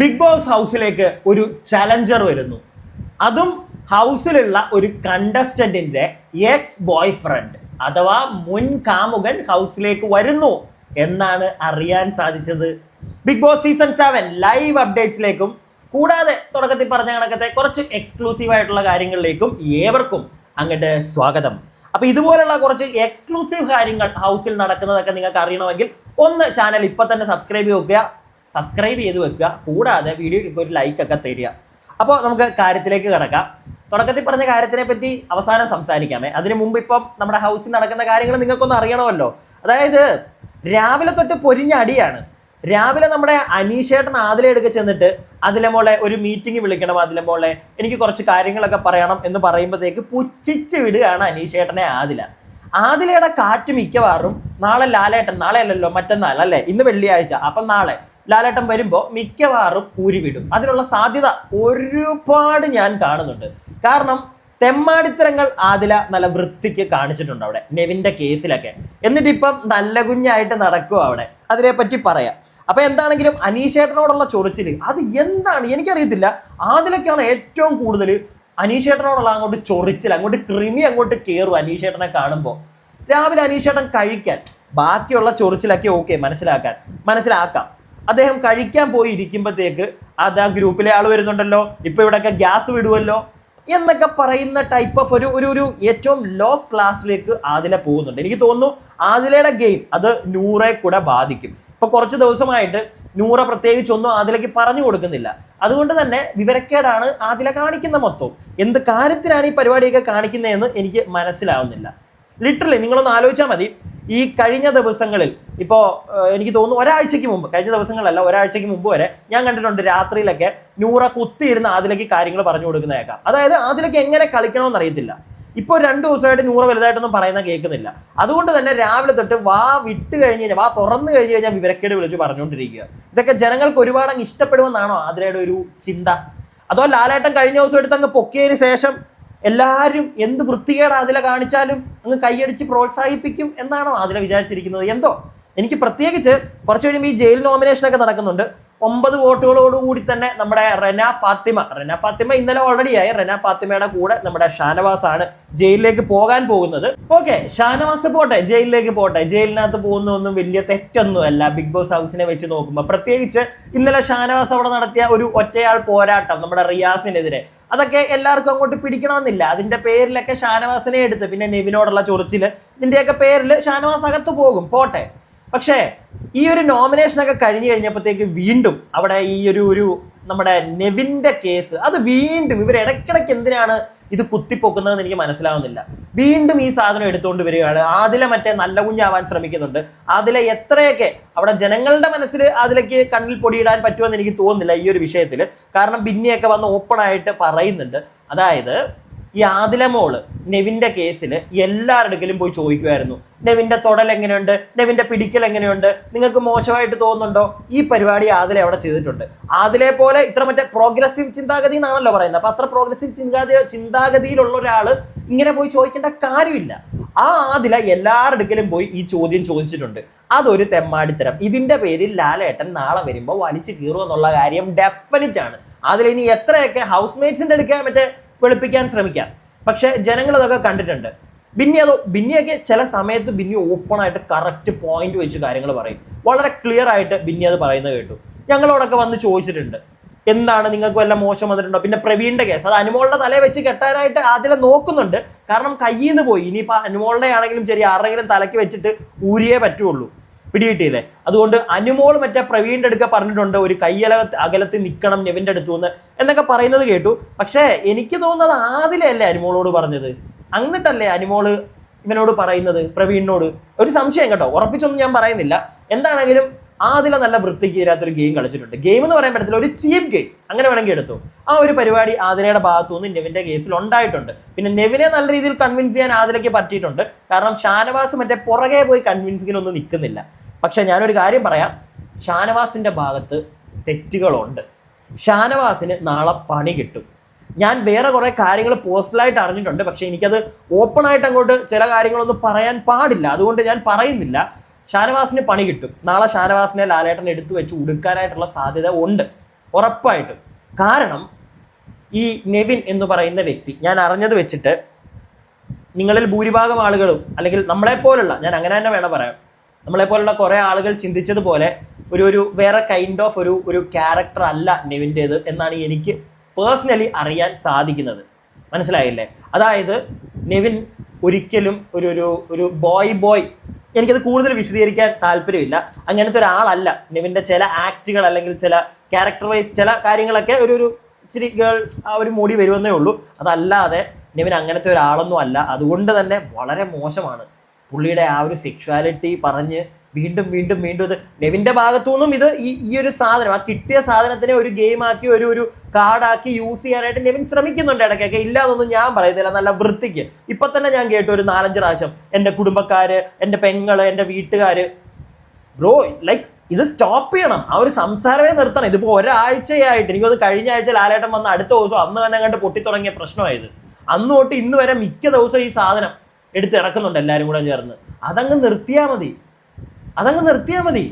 Big boss ഹൗസിലേക്ക് ഒരു challenger വരുന്നു. അതും ഹൗസിലുള്ള ഒരു കണ്ടസ്റ്റന്റിന്റെ എക്സ് ബോയ് ഫ്രണ്ട് അഥവാ മുൻ കാമുകൻ ഹൗസിലേക്ക് വരുന്നു എന്നാണ് അറിയാൻ സാധിച്ചത്. ബിഗ് ബോസ് സീസൺ 7 ലൈവ് അപ്ഡേറ്റ്സിലേക്കും കൂടാതെ തുടക്കത്തിൽ പറഞ്ഞ കണക്കത്തെ കുറച്ച് എക്സ്ക്ലൂസീവ് ആയിട്ടുള്ള കാര്യങ്ങളിലേക്കും ഏവർക്കും അങ്ങോട്ട് സ്വാഗതം. അപ്പൊ ഇതുപോലുള്ള കുറച്ച് എക്സ്ക്ലൂസീവ് കാര്യങ്ങൾ ഹൗസിൽ നടക്കുന്നതൊക്കെ നിങ്ങൾക്ക് അറിയണമെങ്കിൽ ഒന്ന് ചാനൽ ഇപ്പൊ തന്നെ സബ്സ്ക്രൈബ് ചെയ്ത് വെക്കുക. കൂടാതെ വീഡിയോയ്ക്ക് ഒരു ലൈക്ക് ഒക്കെ തരിക. അപ്പോൾ നമുക്ക് കാര്യത്തിലേക്ക് കിടക്കാം. തുടക്കത്തിൽ പറഞ്ഞ കാര്യത്തിനെ പറ്റി അവസാനം സംസാരിക്കാമേ. അതിനു മുമ്പ് ഇപ്പം നമ്മുടെ ഹൗസിൽ നടക്കുന്ന കാര്യങ്ങൾ നിങ്ങൾക്കൊന്ന് അറിയണമല്ലോ. അതായത് രാവിലെ തൊട്ട് പൊരിഞ്ഞ അടിയാണ്. രാവിലെ നമ്മുടെ അനീഷേട്ടൻ ആദില എടുക്ക ചെന്നിട്ട് അതിലെ മോളെ ഒരു മീറ്റിംഗ് വിളിക്കണം, അതിലെ മോളെ എനിക്ക് കുറച്ച് കാര്യങ്ങളൊക്കെ പറയണം എന്ന് പറയുമ്പോഴത്തേക്ക് പുച്ഛിച്ച് വിടുകയാണ് അനീഷേട്ടനെ ആദിലയുടെ കാറ്റ് മിക്കവാറും നാളെ ലാലേട്ടൻ, നാളെ അല്ലല്ലോ മറ്റന്നാൾ അല്ലേ, ഇന്ന് വെള്ളിയാഴ്ച, അപ്പം നാളെ ലാലേട്ടൻ വരുമ്പോൾ മിക്കവാറും ഊരിവിടും. അതിനുള്ള സാധ്യത ഒരുപാട് ഞാൻ കാണുന്നുണ്ട്. കാരണം തെമ്മാടിത്തരങ്ങൾ ആദില നല്ല വൃത്തിക്ക് കാണിച്ചിട്ടുണ്ട് അവിടെ നെവിൻ്റെ കേസിലൊക്കെ. എന്നിട്ടിപ്പം നല്ല കുഞ്ഞായിട്ട് നടക്കുക അവിടെ. അതിനെപ്പറ്റി പറയാം. അപ്പൊ എന്താണെങ്കിലും അനീഷേട്ടനോടുള്ള ചൊറിച്ചില് അത് എന്താണ് എനിക്കറിയത്തില്ല. ആദിലൊക്കെയാണ് ഏറ്റവും കൂടുതൽ അനീഷേട്ടനോടുള്ള അങ്ങോട്ട് ചൊറിച്ചിൽ, അങ്ങോട്ട് കൃമി അങ്ങോട്ട് കയറും അനീഷേട്ടനെ കാണുമ്പോൾ. രാവിലെ അനീഷേട്ടൻ കഴിക്കാൻ, ബാക്കിയുള്ള ചൊറിച്ചിലൊക്കെ ഓക്കെ മനസ്സിലാക്കാം. അദ്ദേഹം കഴിക്കാൻ പോയി ഇരിക്കുമ്പോഴത്തേക്ക് അത് ആ ഗ്രൂപ്പിലെ ആൾ വരുന്നുണ്ടല്ലോ, ഇപ്പൊ ഇവിടെയൊക്കെ ഗ്യാസ് വിടുമല്ലോ എന്നൊക്കെ പറയുന്ന ടൈപ്പ് ഓഫ് ഒരു ഏറ്റവും ലോ ക്ലാസ്സിലേക്ക് ആദില പോകുന്നുണ്ട്. എനിക്ക് തോന്നുന്നു ആദിലയുടെ ഗെയിം അത് നൂറെ കൂടെ ബാധിക്കും. ഇപ്പൊ കുറച്ച് ദിവസമായിട്ട് നൂറ പ്രത്യേകിച്ചൊന്നും ആദിലയ്ക്ക് പറഞ്ഞു കൊടുക്കുന്നില്ല. അതുകൊണ്ട് തന്നെ വിവരക്കേടാണ് ആദില കാണിക്കുന്ന മൊത്തം. എന്ത് കാര്യത്തിനാണ് ഈ പരിപാടിയൊക്കെ കാണിക്കുന്നതെന്ന് എനിക്ക് മനസ്സിലാവുന്നില്ല. ലിറ്ററലി നിങ്ങളൊന്ന് ആലോചിച്ചാൽ മതി. ഈ കഴിഞ്ഞ ദിവസങ്ങളിൽ ഇപ്പോൾ എനിക്ക് തോന്നുന്നു ഒരാഴ്ചയ്ക്ക് മുമ്പ്, കഴിഞ്ഞ ദിവസങ്ങളല്ല ഒരാഴ്ചയ്ക്ക് മുമ്പ് വരെ ഞാൻ കണ്ടിട്ടുണ്ട് രാത്രിയിലൊക്കെ നൂറ കുത്തിയിരുന്ന് ആദിലയ്ക്ക് കാര്യങ്ങൾ പറഞ്ഞു കൊടുക്കുന്നേക്കാം. അതായത് ആദിലയ്ക്ക് എങ്ങനെ കളിക്കണമെന്ന് അറിയത്തില്ല. ഇപ്പോൾ 2 ദിവസമായിട്ട് നൂറ വലുതായിട്ടൊന്നും പറയുന്ന കേൾക്കുന്നില്ല. അതുകൊണ്ട് തന്നെ രാവിലെ തൊട്ട് വാ തുറന്നു കഴിഞ്ഞ് കഴിഞ്ഞാൽ വിവരക്കേട് വിളിച്ച് പറഞ്ഞുകൊണ്ടിരിക്കുക. ഇതൊക്കെ ജനങ്ങൾക്ക് ഒരുപാട് അങ്ങ് ഇഷ്ടപ്പെടുമെന്നാണോ ആദിലയുടെ ഒരു ചിന്ത? അതോ ലാലേട്ടൻ കഴിഞ്ഞ ദിവസം എടുത്ത് അങ്ങ് പൊക്കിയതിന് ശേഷം എല്ലാവരും എന്ത് വൃത്തികേട് ആദില കാണിച്ചാലും അങ്ങ് കൈയടിച്ച് പ്രോത്സാഹിപ്പിക്കും എന്നാണോ ആദില വിചാരിച്ചിരിക്കുന്നത്? എന്തോ എനിക്ക് പ്രത്യേകിച്ച് കുറച്ച് കഴിയുമ്പോൾ ഈ ജയിൽ നോമിനേഷനൊക്കെ നടക്കുന്നുണ്ട്. 9 വോട്ടുകളോടുകൂടി തന്നെ നമ്മുടെ റെന ഫാത്തിമ ഇന്നലെ ഓൾറെഡി ആയി. റെന ഫാത്തിമയുടെ കൂടെ നമ്മുടെ ഷാനവാസ് ആണ് ജയിലിലേക്ക് പോകാൻ പോകുന്നത്. ഓക്കെ, ഷാനവാസ് പോട്ടെ, ജയിലിലേക്ക് പോട്ടെ. ജയിലിനകത്ത് പോകുന്നതൊന്നും വലിയ തെറ്റൊന്നുമല്ല ബിഗ് ബോസ് ഹൗസിനെ വെച്ച് നോക്കുമ്പോൾ. പ്രത്യേകിച്ച് ഇന്നലെ ഷാനവാസ് അവിടെ നടത്തിയ ഒരു ഒറ്റയാൾ പോരാട്ടം നമ്മുടെ റിയാസിനെതിരെ, അതൊക്കെ എല്ലാവർക്കും അങ്ങോട്ട് പിടിക്കണമെന്നില്ല. അതിന്റെ പേരിലൊക്കെ ഷാനവാസിനെ എടുത്ത് പിന്നെ നെവിനോടുള്ള ചൊറിച്ചില്, ഇതിന്റെയൊക്കെ പേരിൽ ഷാനവാസ് അകത്ത് പോകും, പോട്ടെ. പക്ഷേ ഈ ഒരു നോമിനേഷനൊക്കെ കഴിഞ്ഞു കഴിഞ്ഞപ്പോഴത്തേക്ക് വീണ്ടും അവിടെ ഈ ഒരു നമ്മുടെ നെവിൻ്റെ കേസ് അത് വീണ്ടും ഇവർ ഇടയ്ക്കിടയ്ക്ക് എന്തിനാണ് ഇത് കുത്തിപ്പൊക്കുന്നതെന്ന് എനിക്ക് മനസ്സിലാവുന്നില്ല. വീണ്ടും ഈ സാധനം എടുത്തുകൊണ്ട് വരികയാണ്. ആദില മറ്റേ നല്ല കുഞ്ഞാവാൻ ശ്രമിക്കുന്നുണ്ട്. ആദില എത്രയൊക്കെ അവിടെ ജനങ്ങളുടെ മനസ്സിൽ ആദിലയ്ക്ക് കണ്ണിൽ പൊടിയിടാൻ പറ്റുമെന്ന് എനിക്ക് തോന്നുന്നില്ല ഈ ഒരു വിഷയത്തിൽ. കാരണം ബിന്നിയൊക്കെ വന്ന് ഓപ്പണായിട്ട് പറയുന്നുണ്ട്. അതായത് ഈ ആദില മോള് നെവിൻ്റെ കേസിൽ എല്ലാവരുടെയും പോയി ചോദിക്കുമായിരുന്നു, നെവിൻ്റെ തൊടൽ എങ്ങനെയുണ്ട്, നെവിൻ്റെ പിടിക്കൽ എങ്ങനെയുണ്ട്, നിങ്ങൾക്ക് മോശമായിട്ട് തോന്നുന്നുണ്ടോ? ഈ പരിപാടി ആദില അവിടെ ചെയ്തിട്ടുണ്ട്. ആദിലെ പോലെ ഇത്ര മറ്റേ പ്രോഗ്രസീവ് ചിന്താഗതി എന്നാണല്ലോ പറയുന്നത്. അപ്പൊ അത്ര പ്രോഗ്രസീവ് ചിന്താഗതിയിലുള്ള ഒരാൾ ഇങ്ങനെ പോയി ചോദിക്കേണ്ട കാര്യമില്ല. ആ ആദില എല്ലാവരുടെയും പോയി ഈ ചോദ്യം ചോദിച്ചിട്ടുണ്ട്. അതൊരു തെമ്മാടിത്തരം. ഇതിന്റെ പേരിൽ ലാലേട്ടൻ നാളെ വരുമ്പോൾ വലിച്ചു കീറും എന്നുള്ള കാര്യം ഡെഫിനറ്റ് ആണ്. അതിൽ ഇനി എത്രയൊക്കെ ഹൗസ് മേറ്റ്സിന്റെ അടുക്കാൻ മറ്റേ വെളുപ്പിക്കാൻ ശ്രമിക്കാം, പക്ഷെ ജനങ്ങൾ ഇതൊക്കെ കണ്ടിട്ടുണ്ട്. ബിന്നിയൊക്കെ ചില സമയത്ത് ബിന്നി ഓപ്പണായിട്ട് കറക്റ്റ് പോയിന്റ് വെച്ച് കാര്യങ്ങൾ പറയും. വളരെ ക്ലിയർ ആയിട്ട് ബിന്നി അത് പറയുന്നത് കേട്ടു. ഞങ്ങളോടൊക്കെ വന്ന് ചോദിച്ചിട്ടുണ്ട്, എന്താണ് നിങ്ങൾക്ക് വല്ല മോശം വന്നിട്ടുണ്ടോ? പിന്നെ പ്രവീണിന്റെ കേസ് അത് അനുമോളുടെ തലയെ വെച്ച് കെട്ടാനായിട്ട് ആദ്യം നോക്കുന്നുണ്ട്. കാരണം കയ്യിൽ നിന്ന് പോയി. ഇനിയിപ്പോൾ അനുമോളുടെ ആണെങ്കിലും ശരി, ആരെങ്കിലും തലയ്ക്ക് വെച്ചിട്ട് ഊരിയേ പറ്റുള്ളൂ. പിടികിട്ടിയില്ലേ? അതുകൊണ്ട് അനുമോൾ മറ്റേ പ്രവീണിന്റെ അടുക്ക പറഞ്ഞിട്ടുണ്ട് ഒരു അകലത്തിൽ നിൽക്കണം നെവിൻ്റെ അടുത്തു നിന്ന് എന്നൊക്കെ പറയുന്നത് കേട്ടു. പക്ഷേ എനിക്ക് തോന്നുന്നത് ആദിലല്ലേ അനുമോളോട് പറഞ്ഞത്, എന്നിട്ടല്ലേ അനുമോള് ഇവനോട് പറയുന്നത് പ്രവീണിനോട്. ഒരു സംശയം കേട്ടോ, ഉറപ്പിച്ചൊന്നും ഞാൻ പറയുന്നില്ല. എന്താണെങ്കിലും ആദില നല്ല വൃത്തിക്ക് തീരാത്തൊരു ഗെയിം കളിച്ചിട്ടുണ്ട്. ഗെയിം എന്ന് പറയാൻ പറ്റത്തില്ല, ഒരു ചീപ്പ് ഗെയിം അങ്ങനെ വേണമെങ്കിൽ എടുത്തു. ആ ഒരു പരിപാടി ആദിലയുടെ ഭാഗത്തു നിന്ന് നെവിൻ്റെ കേസിൽ ഉണ്ടായിട്ടുണ്ട്. പിന്നെ നെവിനെ നല്ല രീതിയിൽ കൺവിൻസ് ചെയ്യാൻ ആദിലയ്ക്ക് പറ്റിയിട്ടുണ്ട്. കാരണം ഷാനവാസ് മറ്റേ പുറകെ പോയി കൺവിൻസിങ്ങിനൊന്നും നിൽക്കുന്നില്ല. പക്ഷെ ഞാനൊരു കാര്യം പറയാം, ഷാനവാസിന്റെ ഭാഗത്ത് തെറ്റുകളുണ്ട്. ഷാനവാസിന് നാളെ പണി കിട്ടും. ഞാൻ വേറെ കുറെ കാര്യങ്ങൾ പേഴ്സണലായിട്ട് അറിഞ്ഞിട്ടുണ്ട്. പക്ഷെ എനിക്കത് ഓപ്പണായിട്ട് അങ്ങോട്ട് ചില കാര്യങ്ങളൊന്നും പറയാൻ പാടില്ല. അതുകൊണ്ട് ഞാൻ പറയുന്നില്ല. ഷാനവാസിന് പണി കിട്ടും. നാളെ ഷാനവാസിനെ ലാലേട്ടൻ എടുത്തു വെച്ച് ഉടുക്കാനായിട്ടുള്ള സാധ്യത ഉണ്ട്. ഉറപ്പായിട്ടും. കാരണം ഈ നെവിൻ എന്ന് പറയുന്ന വ്യക്തി, ഞാൻ അറിഞ്ഞത് വെച്ചിട്ട് നിങ്ങളിൽ ഭൂരിഭാഗം ആളുകളും, അല്ലെങ്കിൽ നമ്മളെപ്പോലുള്ള, ഞാൻ അങ്ങനെ തന്നെ വേണം പറയാം, നമ്മളെപ്പോലുള്ള കുറേ ആളുകൾ ചിന്തിച്ചതുപോലെ ഒരു വേറെ കൈൻഡ് ഓഫ് ഒരു ക്യാരക്ടർ അല്ല നെവിൻ്റേത് എന്നാണ് എനിക്ക് പേഴ്സണലി അറിയാൻ സാധിക്കുന്നത്. മനസ്സിലായില്ലേ? അതായത് നെവിൻ ഒരിക്കലും ഒരു ബോയ് എനിക്കത് കൂടുതൽ വിശദീകരിക്കാൻ താല്പര്യമില്ല. അങ്ങനത്തെ ഒരാളല്ല നെവിൻ്റെ. ചില ആക്റ്റുകൾ അല്ലെങ്കിൽ ചില ക്യാരക്ടർ വൈസ് ചില കാര്യങ്ങളൊക്കെ ഒരു ഇച്ചിരി ഗേൾ ആ ഒരു മൂടി വരുമെന്നേ ഉള്ളൂ. അതല്ലാതെ നെവിൻ അങ്ങനത്തെ ഒരാളൊന്നും അല്ല. അതുകൊണ്ട് തന്നെ വളരെ മോശമാണ് പുള്ളിയുടെ ആ ഒരു സെക്ഷുവാലിറ്റി പറഞ്ഞ് വീണ്ടും വീണ്ടും വീണ്ടും ഇത് നെവിൻ്റെ ഭാഗത്തു നിന്നും ഇത് ഈ ഒരു സാധനം, ആ കിട്ടിയ സാധനത്തിനെ ഒരു ഗെയിമാക്കി ഒരു കാർഡാക്കി യൂസ് ചെയ്യാനായിട്ട് നെവിൻ ശ്രമിക്കുന്നുണ്ട് ഇടയ്ക്കൊക്കെ. ഇല്ലാതൊന്നും ഞാൻ പറയത്തില്ല, നല്ല വൃത്തിക്ക്. ഇപ്പം തന്നെ ഞാൻ കേട്ടു ഒരു 4-5 പ്രാവശ്യം എൻ്റെ കുടുംബക്കാർ, എൻ്റെ പെങ്ങള്, എൻ്റെ വീട്ടുകാർ. ബ്രോ, ലൈക്ക് ഇത് സ്റ്റോപ്പ് ചെയ്യണം. ആ ഒരു സംസാരമേ നിർത്തണം. ഇതിപ്പോൾ ഒരാഴ്ചയായിട്ട്, എനിക്കത് കഴിഞ്ഞ ആഴ്ച ലാലേട്ടൻ വന്ന അടുത്ത ദിവസം അന്ന് തന്നെ കണ്ട് പൊട്ടിത്തുടങ്ങിയ പ്രശ്നമായത്. അന്ന് തൊട്ട് ഇന്ന് വരെ മിക്ക ദിവസവും ഈ സാധനം എടുത്ത് ഇറക്കുന്നുണ്ട് എല്ലാവരും കൂടെ ചേർന്ന്. അതങ്ങ് നിർത്തിയാൽ മതി.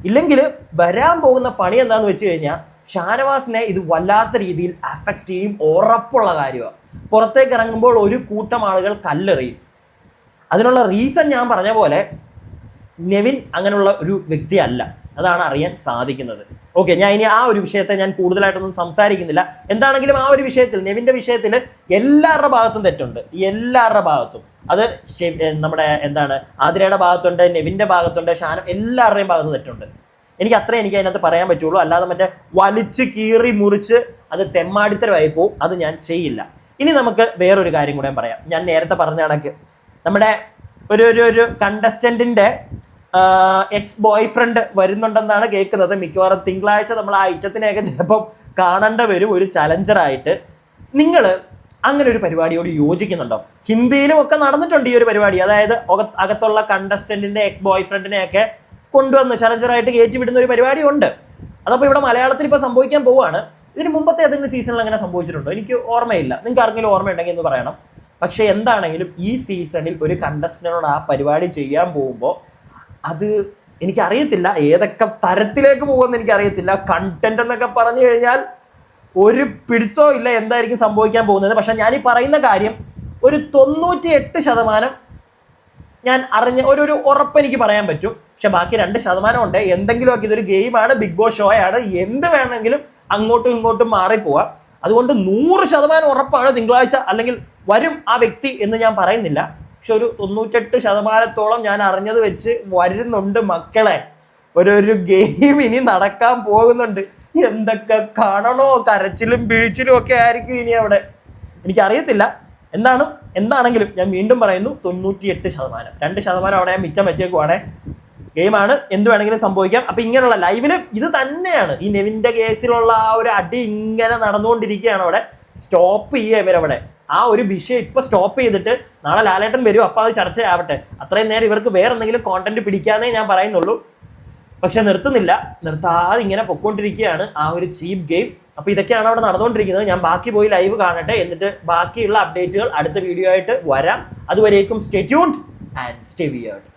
ഇല്ലെങ്കിൽ വരാൻ പോകുന്ന പണി എന്താന്ന് വെച്ച് കഴിഞ്ഞാൽ ഷാനവാസിനെ ഇത് വല്ലാത്ത രീതിയിൽ അഫക്റ്റ് ചെയ്യും, ഉറപ്പുള്ള കാര്യമാണ്. പുറത്തേക്ക് ഇറങ്ങുമ്പോൾ ഒരു കൂട്ടം ആളുകൾ കല്ലെറിയും. അതിനുള്ള റീസൺ ഞാൻ പറഞ്ഞ പോലെ നെവിൻ അങ്ങനെയുള്ള ഒരു വ്യക്തിയല്ല, അതാണ് അറിയാൻ സാധിക്കുന്നത്. ഓക്കെ, ഞാൻ ഇനി ആ ഒരു വിഷയത്തെ ഞാൻ കൂടുതലായിട്ടൊന്നും സംസാരിക്കുന്നില്ല. എന്താണെങ്കിലും ആ ഒരു വിഷയത്തിൽ, നെവിൻ്റെ വിഷയത്തിൽ എല്ലാവരുടെ ഭാഗത്തും തെറ്റുണ്ട്, എല്ലാവരുടെ ഭാഗത്തും. അത് നമ്മുടെ ആതിരയുടെ ഭാഗത്തുണ്ട്, നെവിൻ്റെ ഭാഗത്തുണ്ട്, ഷാനം, എല്ലാവരുടെയും ഭാഗത്ത് തെറ്റുണ്ട്. എനിക്ക് അതിനകത്ത് പറയാൻ പറ്റുള്ളൂ. അല്ലാതെ മറ്റേ വലിച്ച് കീറി മുറിച്ച് അത് തെമ്മാടിത്തരമായി പോവും, അത് ഞാൻ ചെയ്യില്ല. ഇനി നമുക്ക് വേറൊരു കാര്യം കൂടെ പറയാം. ഞാൻ നേരത്തെ പറഞ്ഞ കണക്ക് നമ്മുടെ ഒരു കണ്ടസ്റ്റൻറ്റിൻ്റെ എക്സ് ബോയ് ഫ്രണ്ട് വരുന്നുണ്ടെന്നാണ് കേൾക്കുന്നത്. മിക്കവാറും തിങ്കളാഴ്ച നമ്മൾ ആ ഐറ്റത്തിനെയൊക്കെ ചിലപ്പം കാണേണ്ടി വരും ഒരു ചലഞ്ചറായിട്ട്. നിങ്ങൾ അങ്ങനെ ഒരു പരിപാടിയോട് യോജിക്കുന്നുണ്ടോ? ഹിന്ദിയിലും ഒക്കെ നടന്നിട്ടുണ്ട് ഈ ഒരു പരിപാടി. അതായത് അകത്തുള്ള കണ്ടസ്റ്റൻറ്റിൻ്റെ എക്സ് ബോയ് ഫ്രണ്ടിനെയൊക്കെ കൊണ്ടുവന്ന് ചലഞ്ചറായിട്ട് കയറ്റിവിടുന്ന ഒരു പരിപാടി ഉണ്ട്. അതപ്പോൾ ഇവിടെ മലയാളത്തിൽ ഇപ്പോൾ സംഭവിക്കാൻ പോവുകയാണ്. ഇതിന് മുമ്പത്തെ ഏതെങ്കിലും സീസണിൽ അങ്ങനെ സംഭവിച്ചിട്ടുണ്ടോ? എനിക്ക് ഓർമ്മയില്ല. നിങ്ങൾക്ക് ആർക്കെങ്കിലും ഓർമ്മയുണ്ടെങ്കിൽ എന്ന് പറയണം. പക്ഷേ എന്താണെങ്കിലും ഈ സീസണിൽ ഒരു കണ്ടസ്റ്റന്റിനോട് ആ പരിപാടി ചെയ്യാൻ പോകുമ്പോൾ അത് എനിക്കറിയത്തില്ല ഏതൊക്കെ തരത്തിലേക്ക് പോകുമെന്ന് എനിക്കറിയത്തില്ല. കണ്ടന്റ് എന്നൊക്കെ പറഞ്ഞു കഴിഞ്ഞാൽ ഒരു പിടിച്ചോ ഇല്ല എന്തായിരിക്കും സംഭവിക്കാൻ പോകുന്നത്. പക്ഷെ ഞാൻ ഈ പറയുന്ന കാര്യം ഒരു 98% ഞാൻ അറിഞ്ഞ ഒരു ഉറപ്പ് എനിക്ക് പറയാൻ പറ്റും. പക്ഷെ ബാക്കി 2% ഉണ്ട്. എന്തെങ്കിലുമൊക്കെ ഇതൊരു ഗെയിമാണ്, ബിഗ് ബോസ് ഷോയാണ്, എന്ത് വേണമെങ്കിലും അങ്ങോട്ടും ഇങ്ങോട്ടും മാറിപ്പോവാം. അതുകൊണ്ട് 100% ഉറപ്പാണ് തിങ്കളാഴ്ച അല്ലെങ്കിൽ വരും ആ വ്യക്തി എന്ന് ഞാൻ പറയുന്നില്ല. പക്ഷെ ഒരു 98%-ഓളം ഞാൻ അറിഞ്ഞത് വെച്ച് വരുന്നുണ്ട് മക്കളെ. ഒരു ഗെയിം ഇനി നടക്കാൻ പോകുന്നുണ്ട്. എന്തൊക്കെ കാണണോ, കരച്ചിലും പിഴിച്ചിലും ഒക്കെ ആയിരിക്കും ഇനി അവിടെ. എനിക്കറിയത്തില്ല. എന്താണെങ്കിലും ഞാൻ വീണ്ടും പറയുന്നു, 98%. 2% അവിടെ ഞാൻ മിച്ചം വെച്ചേക്കുവാണേ. ഗെയിമാണ്, എന്ത് വേണമെങ്കിലും സംഭവിക്കാം. അപ്പം ഇങ്ങനെയുള്ള ലൈവില് ഇത് തന്നെയാണ്. ഈ നെവിൻ്റെ കേസിലുള്ള ആ ഒരു അടി ഇങ്ങനെ നടന്നുകൊണ്ടിരിക്കുകയാണ് അവിടെ. സ്റ്റോപ്പ് ചെയ്യുക ഇവരവിടെ. ആ ഒരു വിഷയം ഇപ്പം സ്റ്റോപ്പ് ചെയ്തിട്ട് നാളെ ലാലേട്ടൻ വരും, അപ്പോൾ അത് ചർച്ചയാവട്ടെ. അത്രയും നേരം ഇവർക്ക് വേറെ എന്തെങ്കിലും കോണ്ടന്റ് പിടിക്കാന്നേ ഞാൻ പറയുന്നുള്ളൂ. പക്ഷെ നിർത്താതെ ഇങ്ങനെ പൊക്കോണ്ടിരിക്കുകയാണ് ആ ഒരു ചീപ്പ് ഗെയിം. അപ്പോൾ ഇതൊക്കെയാണ് അവിടെ നടന്നുകൊണ്ടിരിക്കുന്നത്. ഞാൻ ബാക്കി പോയി ലൈവ് കാണട്ടെ, എന്നിട്ട് ബാക്കിയുള്ള അപ്ഡേറ്റുകൾ അടുത്ത വീഡിയോ ആയിട്ട് വരാം. അതുവരേക്കും stay tuned and stay weird.